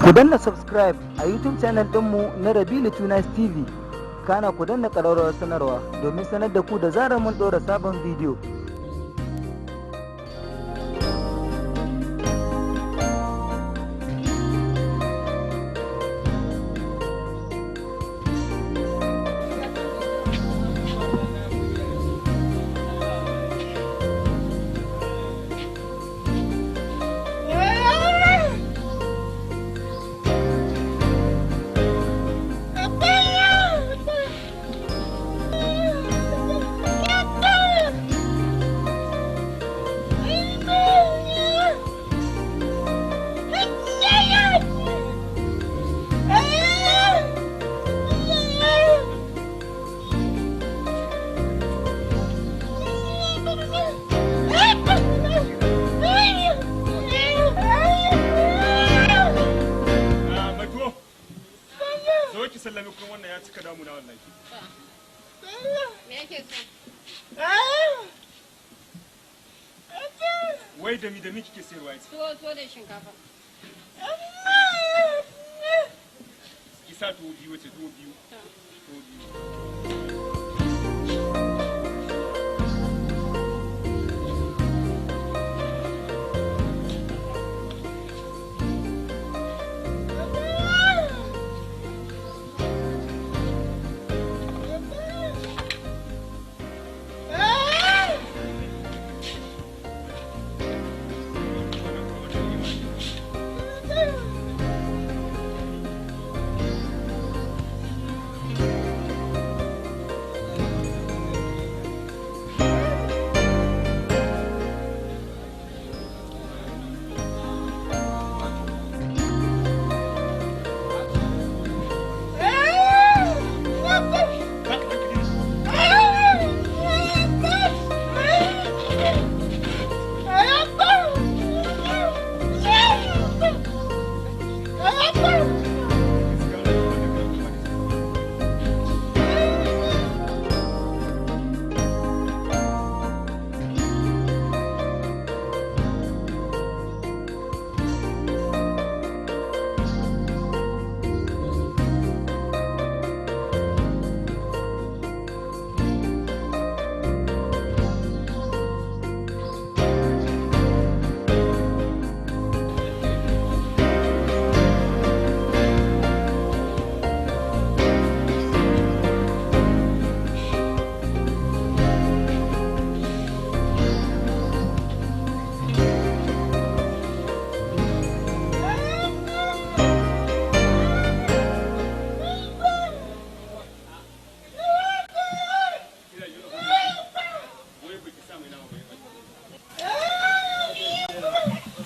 Ku danna subscribe a YouTube channel ɗinmu na Rabilu Tunas TV. Kana ku danna ƙararrawar sanarwa domin sanar da ku da zarar mun ɗora sabon bidiyo. sallame kuma wannan ya cika damuna wallahi. Me yake so? Wai da mi kike sayarwa yace? Tuwo da shinkafa. Isa tuwo biyu wace tuwo biyu? Tuwo biyu.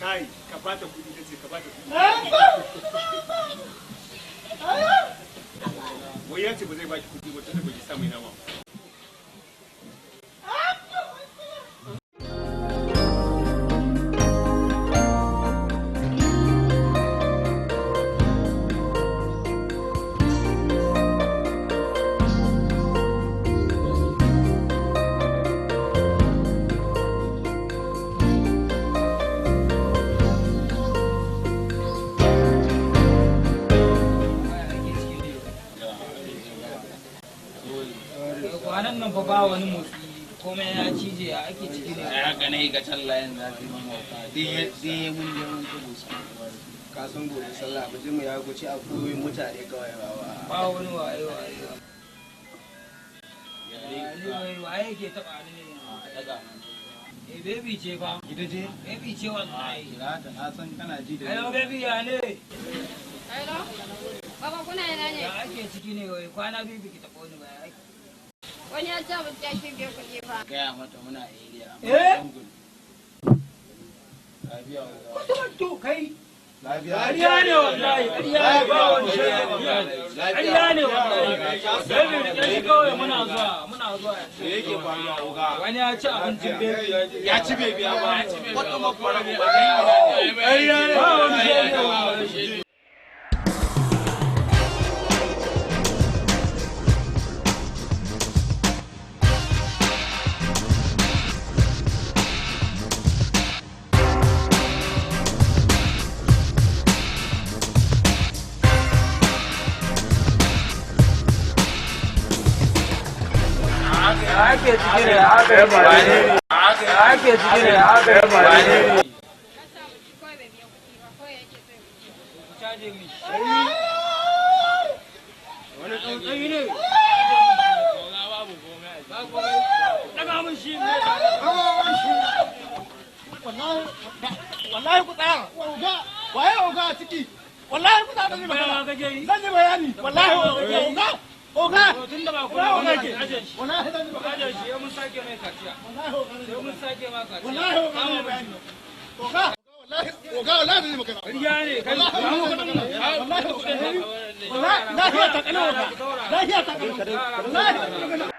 Kai, ka bata kudi tace ka bata kudi. Wai ya ce ba zai baki kudi ba tunda baki samu nama. Kwanan nan fa ba wani motsi komai ya cije a ake ciki ne. Ai haka ne ga tallayen zafi mun mauka. Dai mun je mun tudu ka san gobe sallah ba mu ya goci a koyi mutane kawai Ba wani waye. Waye ke taba ni ne? Daga. Baby ce fa. Ita ce? Baby ce wallahi. Kira ta na san kana ji da. Hello baby ya ne? Hello? Baba kuna yana ne? Ya ake ciki ne wai kwana biyu biki taba wani ba ya. Wani ya ce mu tashi biyo kuɗi fa. Gaya mata muna area. Lafiya Mutum to kai. Lafiya. Ƙarya ne wallahi. Ƙarya ne ba wani shirya wallahi. Ƙarya ne wallahi. Baby da shi kawai muna zuwa. Me yake faruwa uga? Wani ya ci abincin baby. Ya ci bai biya ba. Wata makwara ba. Ƙarya ne ba wani shirya wallahi. ake ciki ne haka ya ba ne ake ciki ne haka ya ba ne wani tsuntsayi ne daga mun shi ne wallahi ku tsaya oga waye oga a ciki wallahi ku tsaya zan yi bayani wallahi oga tun da ba ku oga ke wallahi zan yi bayani shi mun sake mai kaciya sai mun sake ma kaciya wallahi oga ne bayani oga wallahi zan yi magana riya ne kai wallahi lafiya ta kalau oga lafiya ta kalau wallahi